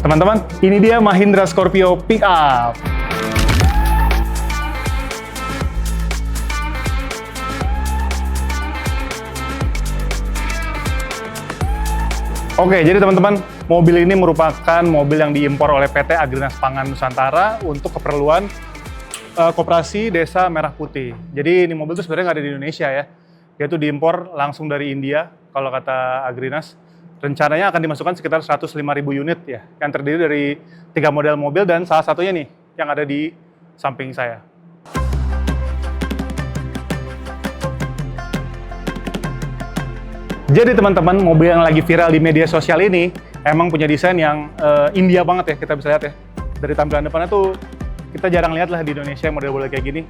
Teman-teman, ini dia Mahindra Scorpio Pickup. Oke, jadi teman-teman, mobil ini merupakan mobil yang diimpor oleh PT Agrinas Pangan Nusantara untuk keperluan Koperasi Desa Merah Putih. Jadi ini mobil itu sebenarnya nggak ada di Indonesia ya. Dia itu diimpor langsung dari India, kalau kata Agrinas. Rencananya akan dimasukkan sekitar 105.000 unit ya, yang terdiri dari 3 model mobil dan salah satunya nih, yang ada di samping saya. Jadi teman-teman, mobil yang lagi viral di media sosial ini emang punya desain yang India banget ya, kita bisa lihat ya. Dari tampilan depannya tuh, kita jarang lihat lah di Indonesia yang model-model kayak gini.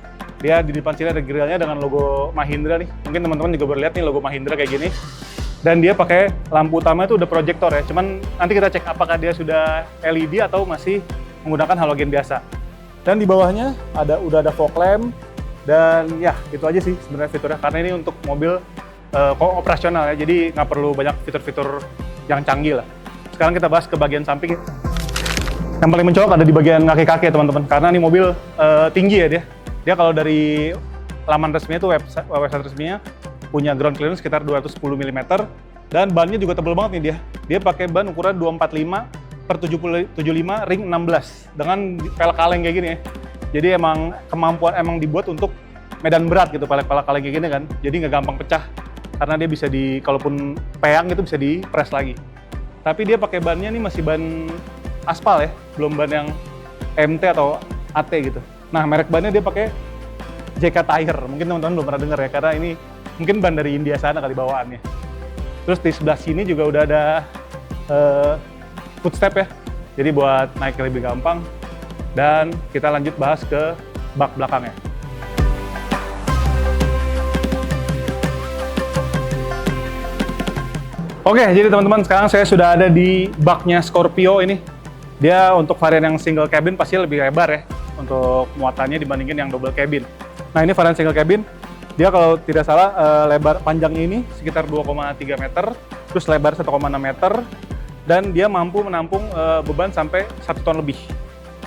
Dia di depan sini ada grillnya dengan logo Mahindra nih. Mungkin teman-teman juga baru lihat nih logo Mahindra kayak gini. Dan dia pakai lampu utama itu udah proyektor ya. Cuman nanti kita cek apakah dia sudah LED atau masih menggunakan halogen biasa. Dan di bawahnya udah ada fog lamp. Dan ya itu aja sih sebenarnya fiturnya. Karena ini untuk mobil operasional ya. Jadi nggak perlu banyak fitur-fitur yang canggih lah. Sekarang kita bahas ke bagian samping. Yang paling mencolok ada di bagian kaki-kaki ya teman-teman. Karena ini mobil tinggi ya dia. Dia kalau dari laman resminya itu website resminya punya ground clearance sekitar 210 mm dan bannya juga tebal banget nih dia. Dia pakai ban ukuran 245/75 ring 16 dengan pelek kaleng kayak gini ya. Jadi emang dibuat untuk medan berat gitu, pelek kaleng kayak gini kan. Jadi nggak gampang pecah karena dia bisa kalaupun peyang itu bisa di-press lagi. Tapi dia pakai bannya nih masih ban aspal ya, belum ban yang MT atau AT gitu. Nah, merek bannya dia pakai JK Tire. Mungkin teman-teman belum pernah dengar ya, karena ini mungkin ban dari India sana kali bawaannya. Terus di sebelah sini juga udah ada footstep ya, jadi buat naik lebih gampang. Dan kita lanjut bahas ke bak belakangnya. Oke, jadi teman-teman sekarang saya sudah ada di baknya Scorpio ini. Dia untuk varian yang single cabin pasti lebih lebar ya, untuk muatannya dibandingin yang double cabin. Nah ini varian single cabin. Dia kalau tidak salah lebar panjangnya ini sekitar 2,3 meter, terus lebar 1,6 meter, dan dia mampu menampung beban sampai 1 ton lebih.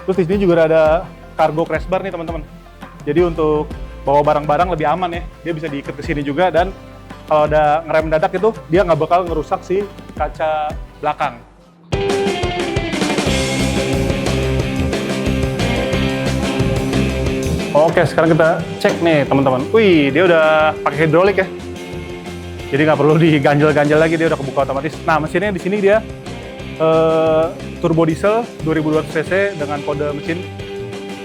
Terus di sini juga ada cargo crash bar nih teman-teman. Jadi untuk bawa barang-barang lebih aman ya, dia bisa diikat ke sini juga, dan kalau ada ngerem mendadak itu dia nggak bakal ngerusak si kaca belakang. Oke, sekarang kita cek nih teman-teman. Wih, dia udah pakai hidrolik ya. Jadi nggak perlu diganjel-ganjel lagi, dia udah kebuka otomatis. Nah, mesinnya di sini dia turbo diesel 2200 cc dengan kode mesin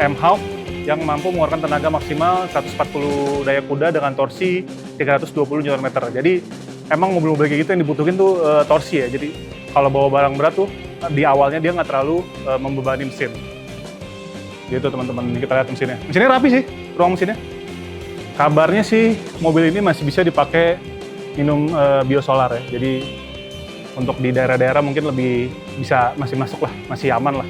M-Hawk yang mampu mengeluarkan tenaga maksimal 140 daya kuda dengan torsi 320 Nm. Jadi emang mobil-mobil kayak gitu yang dibutuhin tuh torsi ya. Jadi kalau bawa barang berat tuh di awalnya dia nggak terlalu membebani mesin. Gitu teman-teman, kita lihat mesinnya. Mesinnya rapi sih, ruang mesinnya. Kabarnya sih mobil ini masih bisa dipakai minum biosolar ya. Jadi untuk di daerah-daerah mungkin lebih bisa masih masuk lah, masih aman lah.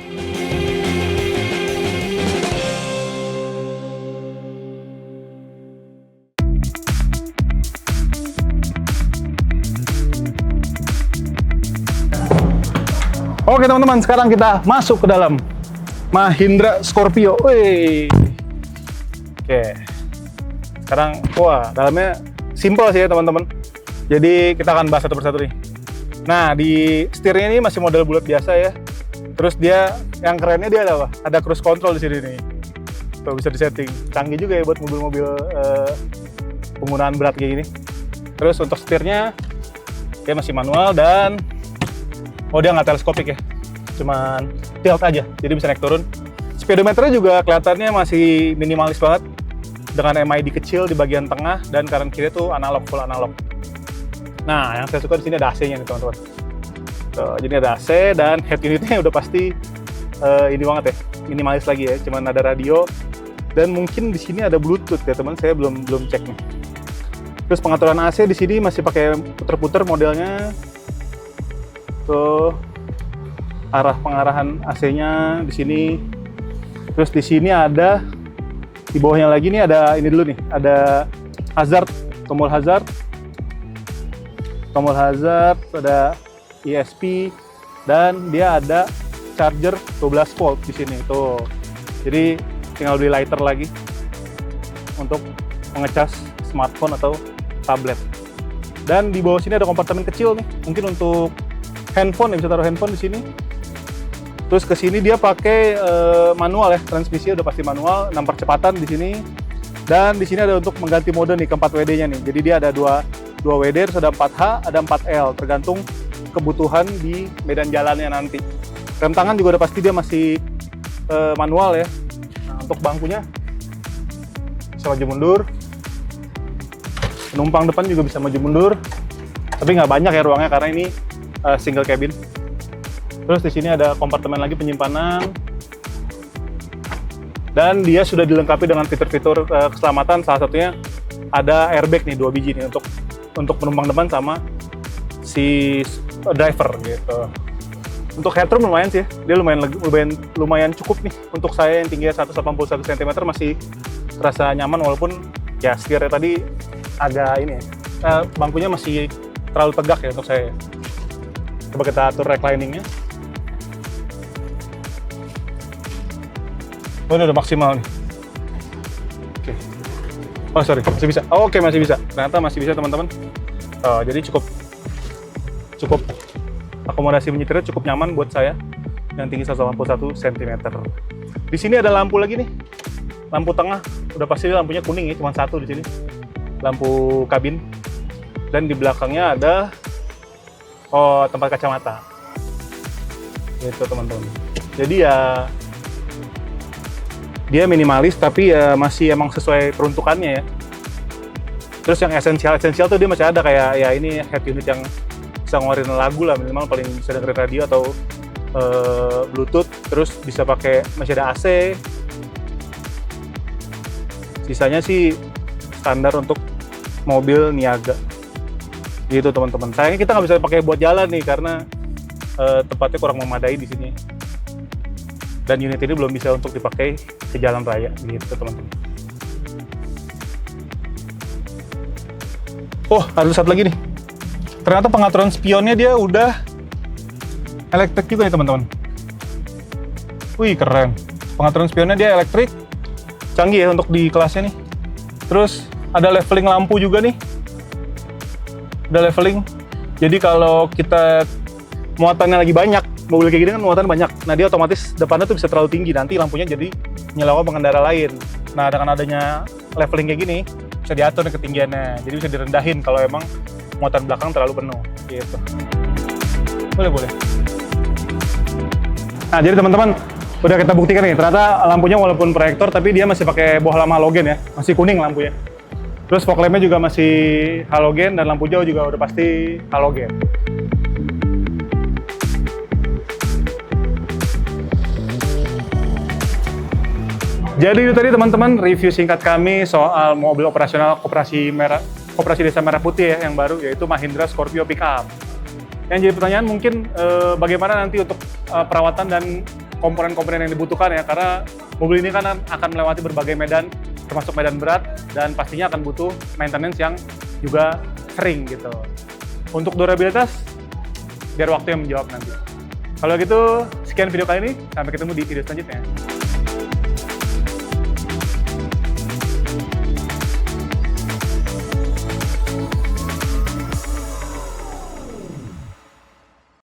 Oke teman-teman, sekarang kita masuk ke dalam Mahindra Scorpio. Wih. Oke. Sekarang, wah, dalamnya simple sih ya teman-teman. Jadi kita akan bahas satu persatu nih. Nah, di setirnya ini masih model bulat biasa ya. Terus dia, yang kerennya dia ada apa? Ada cruise control di sini nih. Tuh, bisa disetting. Canggih juga ya buat mobil-mobil penggunaan berat kayak gini. Terus untuk setirnya, dia masih manual dan dia nggak teleskopik ya. Cuman tilt aja, jadi bisa naik turun. Speedometernya juga kelihatannya masih minimalis banget dengan MID kecil di bagian tengah dan kanan kiri tuh analog, full analog. Nah, yang saya suka di sini ada AC-nya nih teman-teman. Jadi ada AC dan head unitnya udah pasti ini banget ya, minimalis lagi ya. Cuman ada radio dan mungkin di sini ada Bluetooth ya teman. Saya belum cek nih. Terus pengaturan AC di sini masih pakai puter-puter modelnya. Tuh. Arah pengarahan AC-nya di sini. Terus di sini ada di bawahnya lagi nih ada ini dulu nih, ada hazard, tombol hazard. tombol hazard, ada ESP, dan dia ada charger 12 volt di sini tuh. Jadi tinggal beli lighter lagi untuk mengecas smartphone atau tablet. Dan di bawah sini ada kompartemen kecil nih, mungkin untuk handphone, bisa taruh handphone di sini. Terus ke sini dia pakai manual ya, transmisi udah pasti manual, 6 percepatan di sini. Dan di sini ada untuk mengganti mode nih ke 4 WD-nya nih. Jadi dia ada 2 WD, terus ada 4H, ada 4L, tergantung kebutuhan di medan jalannya nanti. Rem tangan juga udah pasti dia masih manual ya. Nah, untuk bangkunya bisa maju mundur. Penumpang depan juga bisa maju mundur. Tapi nggak banyak ya ruangnya karena ini single cabin. Terus di sini ada kompartemen lagi penyimpanan. Dan dia sudah dilengkapi dengan fitur-fitur keselamatan, salah satunya ada airbag nih 2 biji nih untuk penumpang depan sama si driver gitu. Untuk headroom lumayan sih, dia lumayan cukup nih untuk saya yang tingginya 181 cm masih terasa nyaman walaupun ya setirnya tadi agak ini ya, bangkunya masih terlalu tegak ya untuk saya. Coba kita atur recliningnya. Oh, ini udah maksimal nih. Oke. Oh sorry, masih bisa. Oh, oke, masih bisa. Ternyata masih bisa teman-teman. Oh, jadi cukup akomodasi menyetirnya cukup nyaman buat saya yang tinggi 181 cm. Di sini ada lampu lagi nih. Lampu tengah, udah pasti lampunya kuning ya, cuma satu di sini. Lampu kabin. Dan di belakangnya ada tempat kacamata. Gitu teman-teman. Jadi ya dia minimalis tapi ya masih emang sesuai peruntukannya ya. Terus yang esensial tuh dia masih ada kayak ya ini head unit yang bisa ngeluarin lagu lah, minimal paling bisa dengerin radio atau Bluetooth. Terus bisa pakai, masih ada AC. Sisanya sih standar untuk mobil niaga. Gitu teman-teman. Sayangnya kita nggak bisa pakai buat jalan nih karena tempatnya kurang memadai di sini. Dan unit ini belum bisa untuk dipakai ke jalan raya gitu teman-teman. Oh, ada satu lagi nih. Ternyata pengaturan spionnya dia udah elektrik juga nih teman-teman. Wih, keren. Pengaturan spionnya dia elektrik. Canggih ya untuk di kelasnya nih. Terus ada leveling lampu juga nih. Ada leveling. Jadi kalau kita muatannya lagi banyak, mobil kayak gini kan muatan banyak. Nah, dia otomatis depannya tuh bisa terlalu tinggi, nanti lampunya jadi nyalakan pengendara lain. Nah, dengan adanya leveling kayak gini, bisa diatur nih ketinggiannya. Jadi bisa direndahin kalau emang muatan belakang terlalu penuh, gitu. Boleh. Nah, jadi teman-teman, udah kita buktikan nih, ternyata lampunya walaupun proyektor, tapi dia masih pakai bohlam halogen ya, masih kuning lampunya. Terus fog lampnya juga masih halogen, dan lampu jauh juga udah pasti halogen. Jadi itu tadi teman-teman review singkat kami soal mobil operasional Koperasi Desa Merah Putih ya yang baru, yaitu Mahindra Scorpio Pickup. Yang jadi pertanyaan mungkin bagaimana nanti untuk perawatan dan komponen-komponen yang dibutuhkan ya, karena mobil ini kan akan melewati berbagai medan, termasuk medan berat, dan pastinya akan butuh maintenance yang juga sering gitu. Untuk durabilitas, biar waktu yang menjawab nanti. Kalau gitu, sekian video kali ini, sampai ketemu di video selanjutnya.